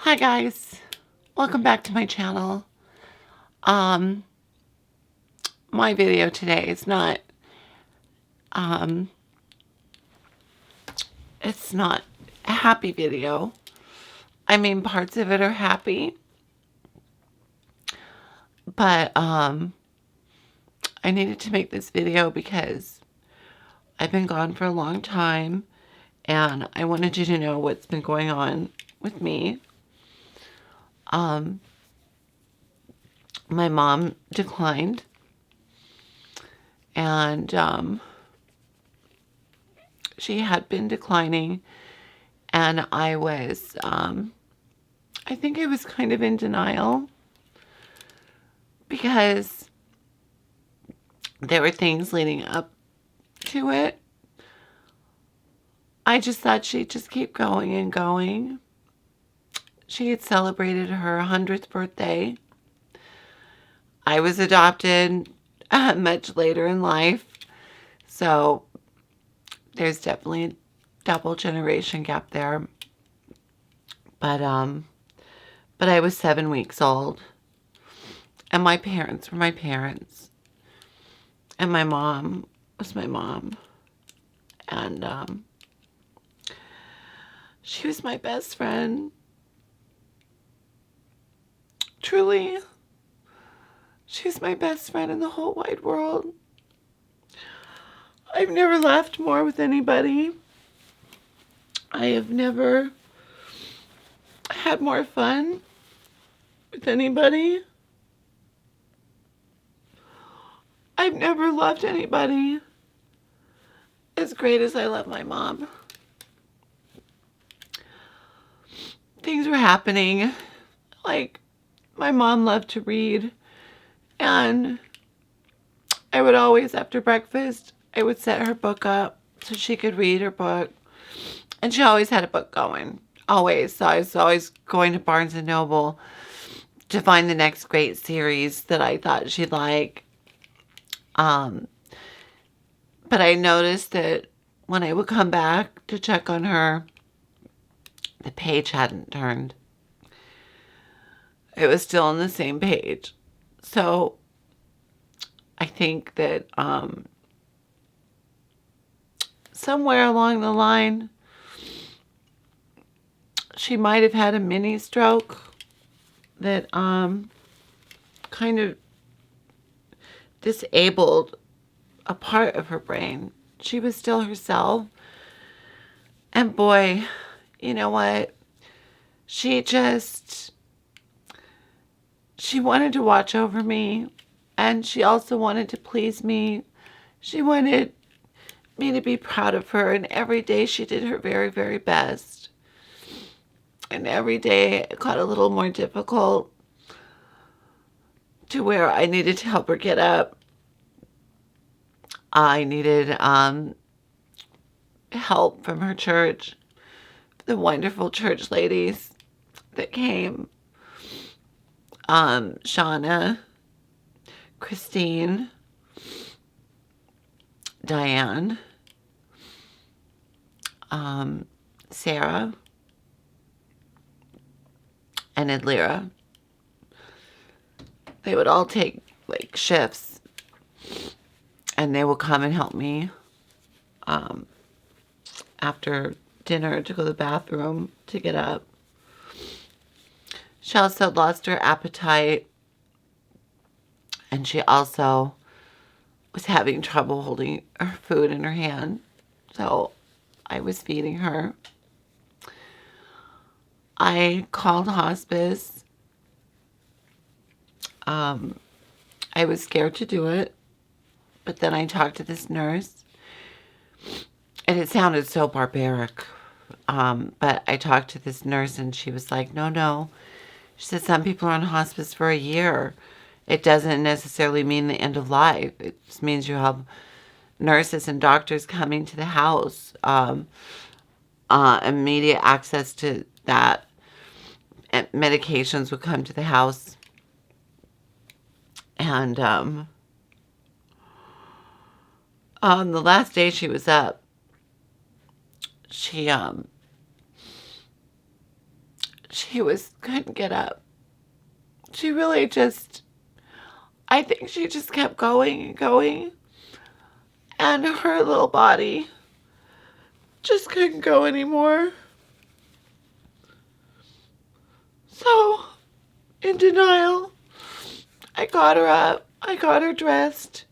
Hi guys, welcome back to my channel. Um, my video today is not, um, it's not a happy video. I mean, parts of it are happy, but, I needed to make this video because I've been gone for a long time and I wanted you to know what's been going on with me. My mom declined and, she had been declining, and I was, I think I was kind of in denial because there were things leading up to it. I just thought she'd just keep going and going. She had celebrated her 100th birthday. I was adopted much later in life, so there's definitely a double generation gap there. But I was 7 weeks old, and my parents were my parents, and my mom was my mom, and she was my best friend. Truly, she was my best friend in the whole wide world. I've never laughed more with anybody. I have never had more fun with anybody. I've never loved anybody as great as I love my mom. Things were happening. Like, my mom loved to read, and I would always, after breakfast, I would set her book up so she could read her book. And she always had a book going. Always. So I was always going to Barnes & Noble to find the next great series that I thought she'd like. But I noticed that when I would come back to check on her, the page hadn't turned. It was still on the same page. So I think that somewhere along the line, she might have had a mini stroke that kind of disabled a part of her brain. She was still herself. And boy, you know what? She wanted to watch over me, and she also wanted to please me. She wanted me to be proud of her, and every day she did her very, very best. And every day it got a little more difficult to where I needed to help her get up. I needed help from her church, the wonderful church ladies that came. Shauna, Christine, Diane, Sarah, and Adlira. They would all take like shifts, and they would come and help me after dinner to go to the bathroom to get up. She also lost her appetite, and she also was having trouble holding her food in her hand, so I was feeding her. I called hospice. I was scared to do it, but then I talked to this nurse, and it sounded so barbaric, but I talked to this nurse, and she was like, no. She said some people are on hospice for a year. It doesn't necessarily mean the end of life. It just means you have nurses and doctors coming to the house, immediate access to that. And medications would come to the house. And on the last day she was up, she couldn't get up. She really just, I think she just kept going and going. And her little body just couldn't go anymore. So, in denial, I got her up. I got her dressed.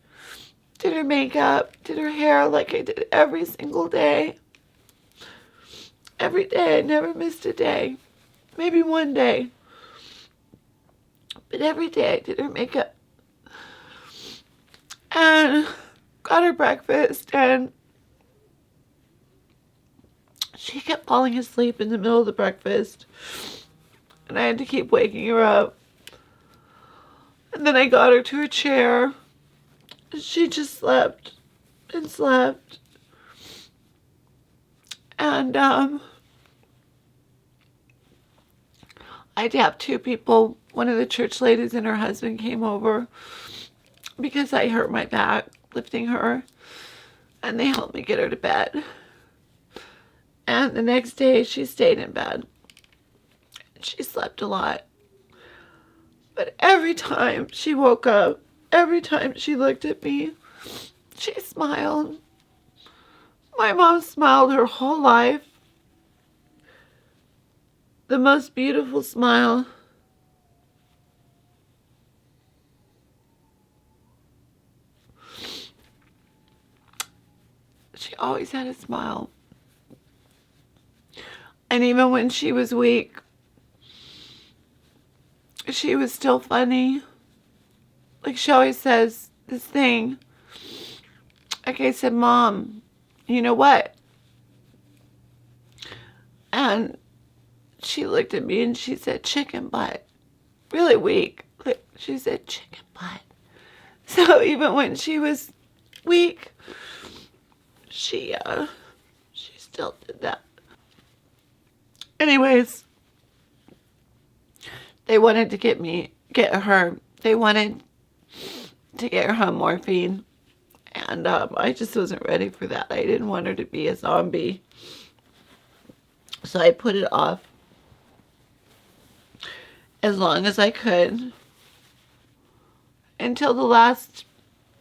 Did her makeup. Did her hair like I did every single day. Every day. I never missed a day. Maybe one day. But every day I did her makeup. And got her breakfast, and she kept falling asleep in the middle of the breakfast. And I had to keep waking her up. And then I got her to her chair. And she just slept and slept. And I'd have two people. One of the church ladies and her husband came over because I hurt my back lifting her. And they helped me get her to bed. And the next day she stayed in bed. She slept a lot. But every time she woke up, every time she looked at me, she smiled. My mom smiled her whole life. The most beautiful smile. She always had a smile. And even when she was weak, she was still funny. Like she always says this thing. Like I said, Mom, you know what? And she looked at me and she said, chicken butt. Really weak. She said, chicken butt. So even when she was weak, she still did that. Anyways, they wanted to get her on morphine. And I just wasn't ready for that. I didn't want her to be a zombie. So I put it off as long as I could until the last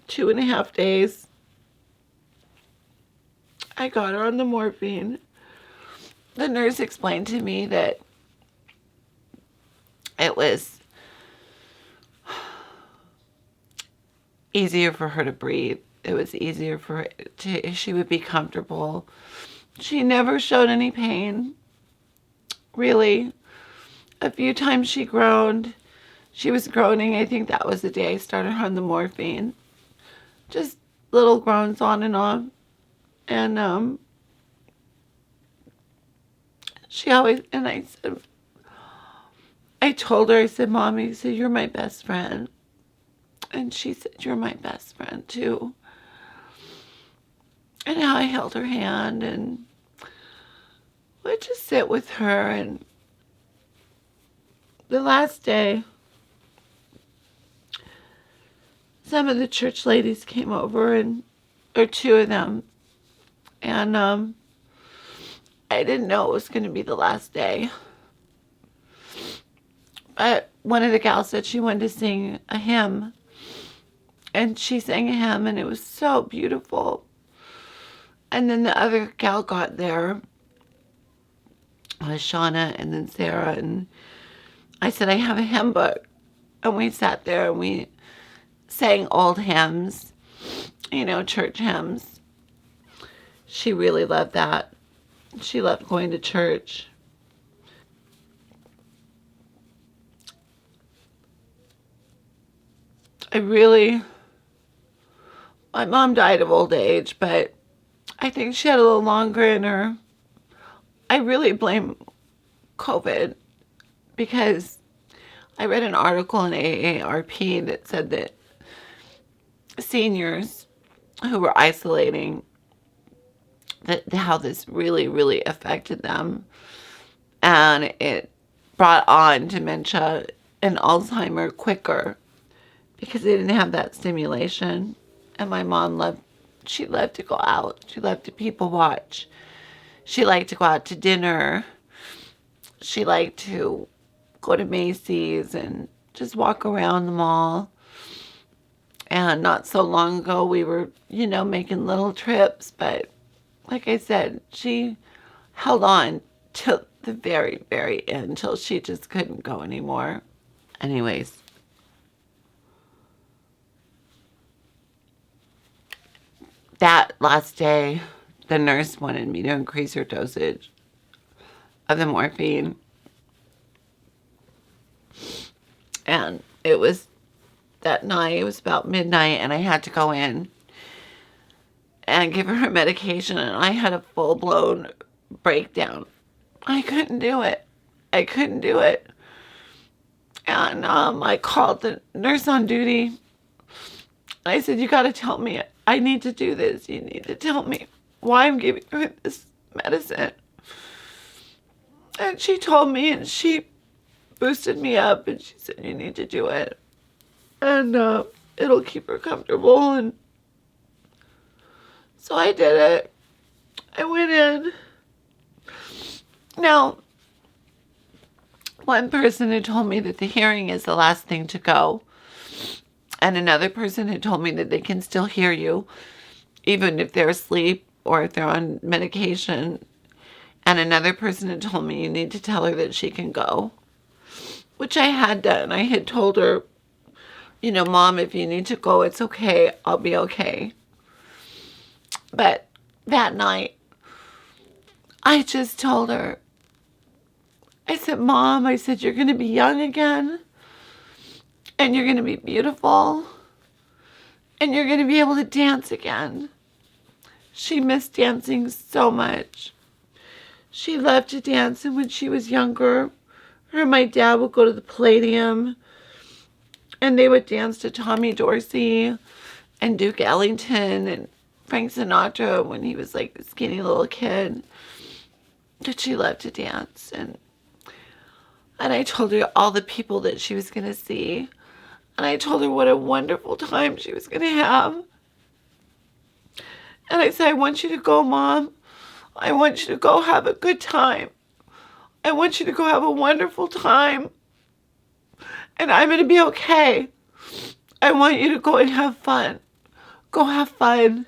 2.5 days. I got her on the morphine. The nurse explained to me that it was easier for her to breathe. It was easier for her she would be comfortable. She never showed any pain, really. A few times she groaned. She was groaning. I think that was the day I started her on the morphine. Just little groans on and on. And she always, and I said, I told her, I said, Mommy, I said, you're my best friend. And she said, you're my best friend too. And I held her hand and would just sit with her. And the last day, some of the church ladies came over, or two of them. And I didn't know it was going to be the last day. But one of the gals said she wanted to sing a hymn. And she sang a hymn, and it was so beautiful. And then the other gal got there, Shauna, and then Sarah. And I said, I have a hymn book. And we sat there and we sang old hymns, church hymns. She really loved that. She loved going to church. My mom died of old age, but I think she had a little longer in her. I really blame COVID because I read an article in AARP that said that seniors who were isolating, how this really, really affected them. And it brought on dementia and Alzheimer quicker because they didn't have that stimulation. And my mom loved to go out. She loved to people watch. She liked to go out to dinner. she liked to go to Macy's and just walk around the mall. And not so long ago, we were, making little trips. But like I said, she held on till the very, very end, till she just couldn't go anymore. Anyways, that last day, the nurse wanted me to increase her dosage of the morphine. And it was that night, it was about midnight, and I had to go in and give her medication, and I had a full-blown breakdown. I couldn't do it. I couldn't do it. And I called the nurse on duty. I said, you got to tell me. I need to do this. You need to tell me why I'm giving her this medicine. And she told me, and she boosted me up, and she said, you need to do it. And it'll keep her comfortable. And so I did it. I went in. Now, one person had told me that the hearing is the last thing to go. And another person had told me that they can still hear you, even if they're asleep or if they're on medication. And another person had told me you need to tell her that she can go, which I had done. I had told her, Mom, if you need to go, it's okay. I'll be okay. But that night, I just told her, I said, Mom, I said, you're going to be young again, and you're going to be beautiful, and you're going to be able to dance again. She missed dancing so much. She loved to dance, and when she was younger, her and my dad would go to the Palladium, and they would dance to Tommy Dorsey and Duke Ellington and Frank Sinatra when he was like a skinny little kid. But she loved to dance, and I told her all the people that she was going to see. And I told her what a wonderful time she was going to have. And I said, I want you to go, Mom. I want you to go have a good time. I want you to go have a wonderful time. And I'm going to be okay. I want you to go and have fun. Go have fun.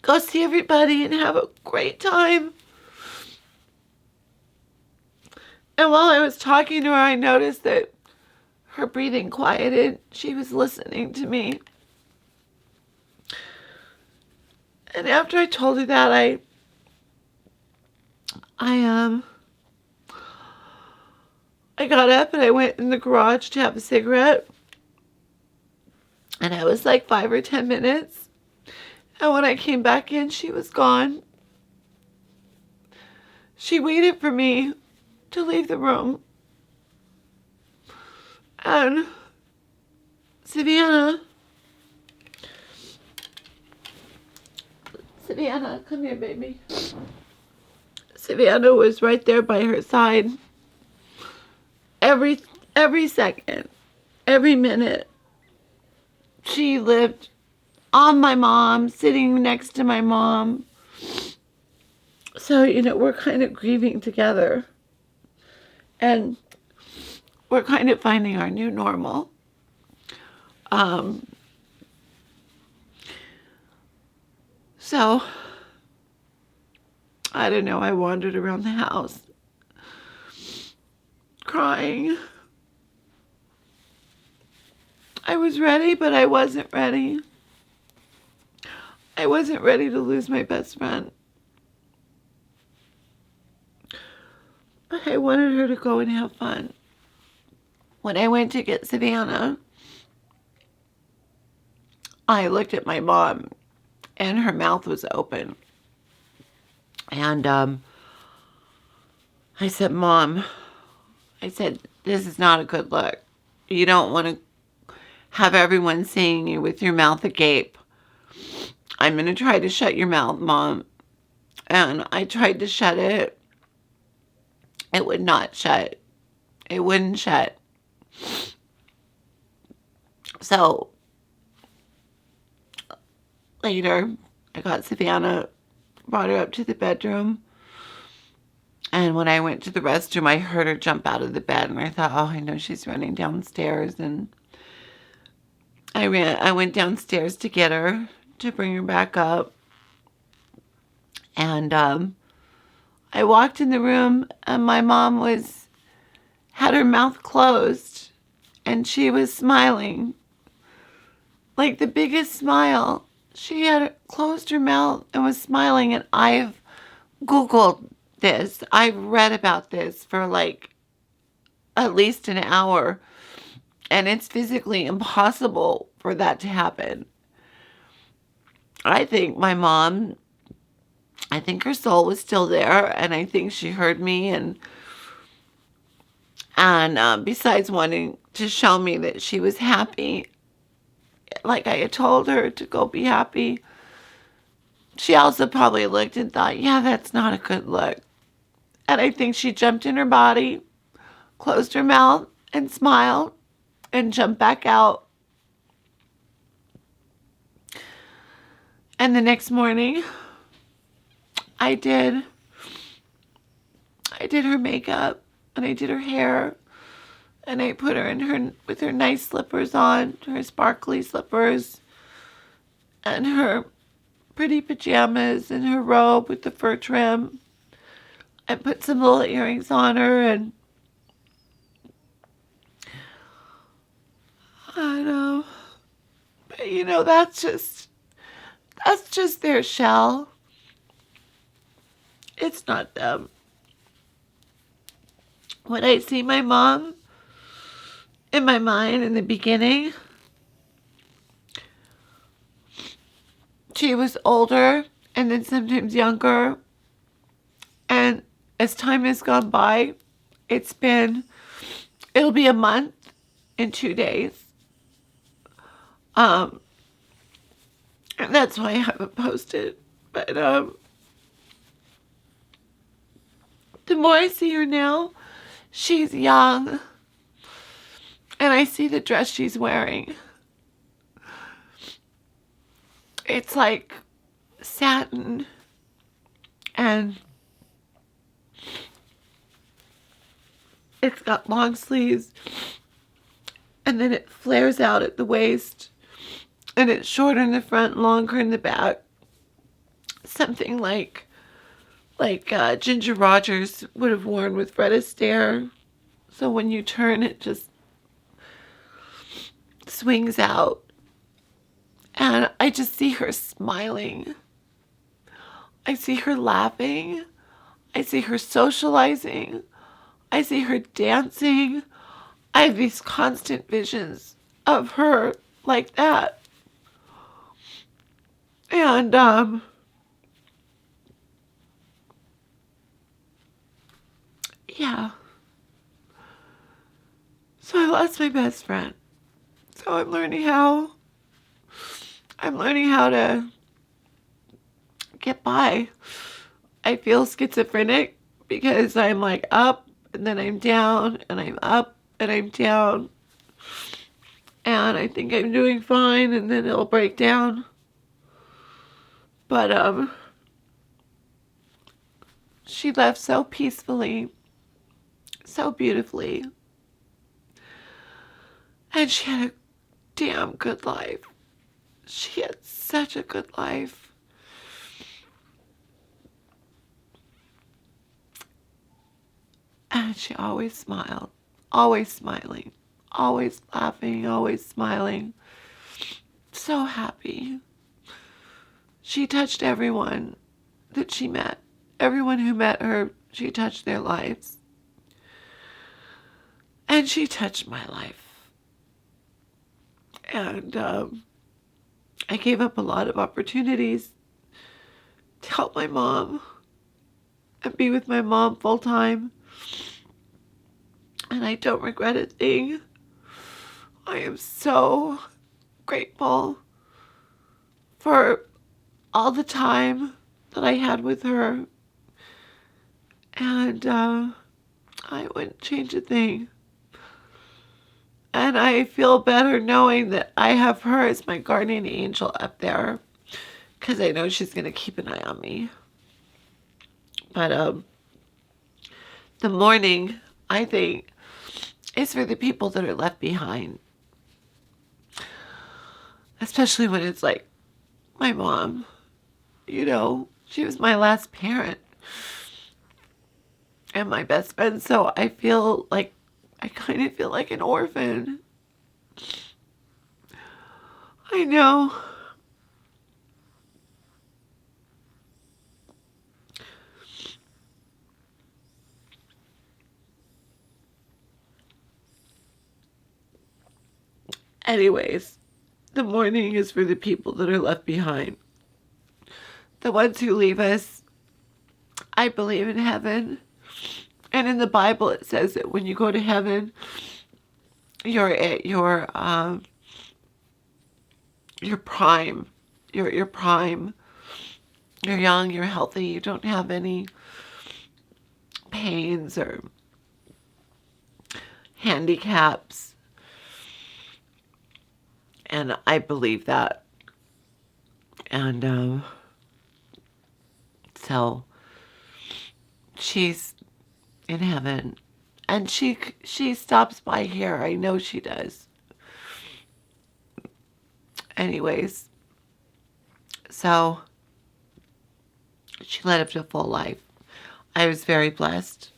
Go see everybody and have a great time. And while I was talking to her, I noticed that her breathing quieted. She was listening to me. And after I told her that, I got up and I went in the garage to have a cigarette. And I was like 5 or 10 minutes. And when I came back in, she was gone. She waited for me to leave the room. And Savannah, come here, baby. Savannah was right there by her side. Every second, every minute. She lived on my mom, sitting next to my mom. So, we're kind of grieving together. And we're kind of finding our new normal. So, I don't know, I wandered around the house crying. I was ready, but I wasn't ready. I wasn't ready to lose my best friend. But I wanted her to go and have fun. When I went to get Savannah, I looked at my mom, and her mouth was open. And I said, Mom, this is not a good look. You don't want to have everyone seeing you with your mouth agape. I'm going to try to shut your mouth, Mom. And I tried to shut it. It would not shut. It wouldn't shut. So, later, I got Savannah, brought her up to the bedroom, And when I went to the restroom, I heard her jump out of the bed, and I thought, oh, I know she's running downstairs. And I went downstairs to get her, to bring her back up. And I walked in the room, and my mom had her mouth closed, and she was smiling, like the biggest smile. She had closed her mouth and was smiling, and I've Googled this. I've read about this for like at least an hour, and it's physically impossible for that to happen. I think my mom, I think her soul was still there, and I think she heard me, and besides wanting to show me that she was happy, like I had told her to go be happy, she also probably looked and thought, yeah, that's not a good look. And I think she jumped in her body, closed her mouth, and smiled, and jumped back out. And the next morning, I did her makeup, and I did her hair, and I put her with her nice slippers on, her sparkly slippers, and her pretty pajamas, and her robe with the fur trim. I put some little earrings on her, and I know, but you know, that's just their shell. It's not them. When I see my mom in my mind in the beginning, she was older and then sometimes younger. And as time has gone by, it'll be a month in 2 days. And that's why I haven't posted. But the more I see her now, she's young. And I see the dress she's wearing. It's like satin, and it's got long sleeves, and then it flares out at the waist, and it's shorter in the front, longer in the back. Something like Ginger Rogers would have worn with Fred Astaire. So when you turn, it just swings out. And I just see her smiling. I see her laughing. I see her socializing. I see her dancing. I have these constant visions of her like that. And, yeah. So I lost my best friend. So I'm learning how to get by. I feel schizophrenic because I'm like up and then I'm down and I'm up and I'm down. And I think I'm doing fine and then it'll break down. But she left so peacefully, so beautifully. And she had a damn good life. She had such a good life. And she always smiled, always smiling, always laughing, always smiling. So happy. She touched everyone that she met. Everyone who met her, she touched their lives. And she touched my life. And I gave up a lot of opportunities to help my mom and be with my mom full time. And I don't regret a thing. I am so grateful for all the time that I had with her. And I wouldn't change a thing. And I feel better knowing that I have her as my guardian angel up there, because I know she's going to keep an eye on me. But The mourning, I think, is for the people that are left behind. Especially when it's like my mom. You know, she was my last parent and my best friend. So I kind of feel like an orphan. I know. Anyways, the mourning is for the people that are left behind. The ones who leave us, I believe in heaven. And in the Bible it says that when you go to heaven, you're at your prime. You're at your prime. You're young, you're healthy, you don't have any pains or handicaps. And I believe that. And so she's in heaven. And she stops by here. I know she does. Anyways, so she led up to a full life. I was very blessed.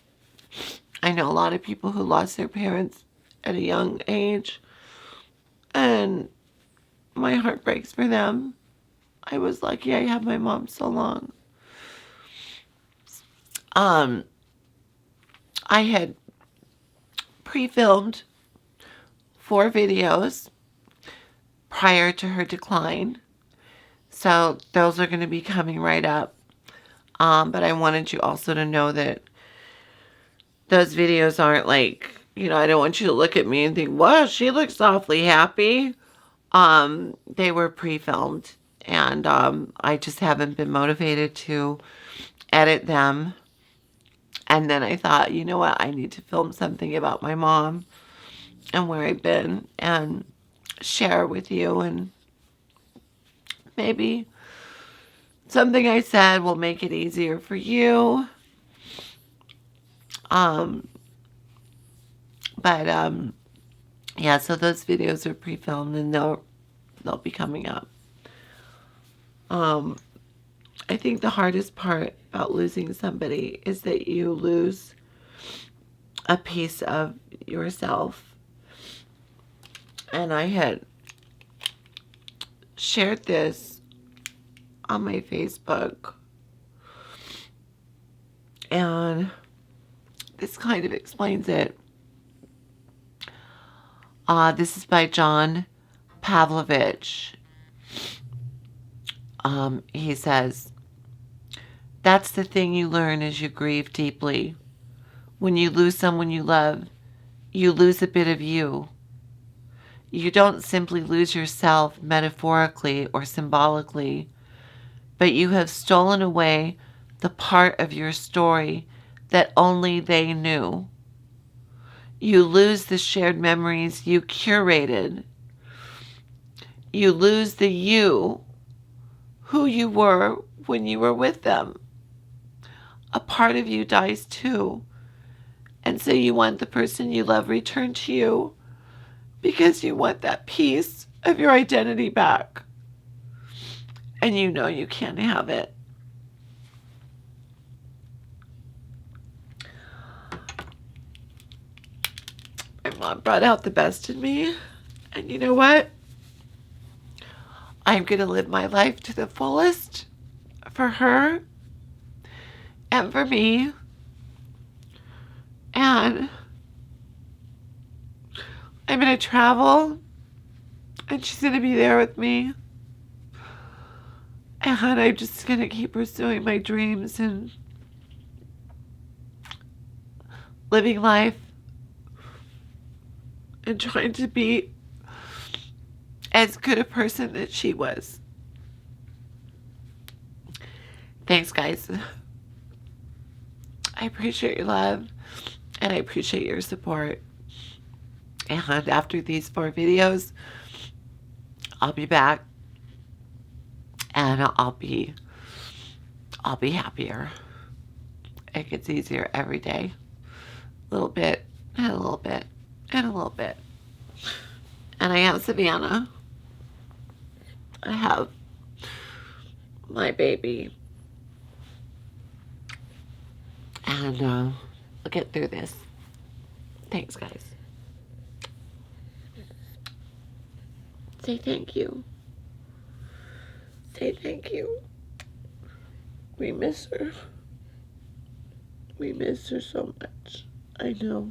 I know a lot of people who lost their parents at a young age, and my heart breaks for them. I was lucky I had my mom so long. I had pre-filmed 4 videos prior to her decline. So those are going to be coming right up. But I wanted you also to know that those videos aren't like, you know, I don't want you to look at me and think, wow, she looks awfully happy. They were pre-filmed, and I just haven't been motivated to edit them. And then I thought, you know what, I need to film something about my mom and where I've been and share with you, and maybe something I said will make it easier for you. Yeah, so those videos are pre-filmed and they'll be coming up. I think the hardest part about losing somebody is that you lose a piece of yourself. And I had shared this on my Facebook, and this kind of explains it. This is by John Pavlovich. He says, "That's the thing you learn as you grieve deeply. When you lose someone you love, you lose a bit of you. You don't simply lose yourself metaphorically or symbolically, but you have stolen away the part of your story that only they knew. You lose the shared memories you curated. You lose the you, who you were when you were with them. A part of you dies too. And so you want the person you love returned to you because you want that piece of your identity back. And you know you can't have it." My mom brought out the best in me. And you know what? I'm going to live my life to the fullest for her and for me. And I'm going to travel, and she's going to be there with me. And I'm just going to keep pursuing my dreams and living life and trying to be as good a person that she was. Thanks, guys. I appreciate your love, and I appreciate your support. And after these 4 videos, I'll be back, and I'll be happier. It gets easier every day. a little bit, and a little bit, and a little bit. And I have Savannah. I have my baby. And we'll get through this. Thanks, guys. Say thank you. Say thank you. We miss her. We miss her so much. I know.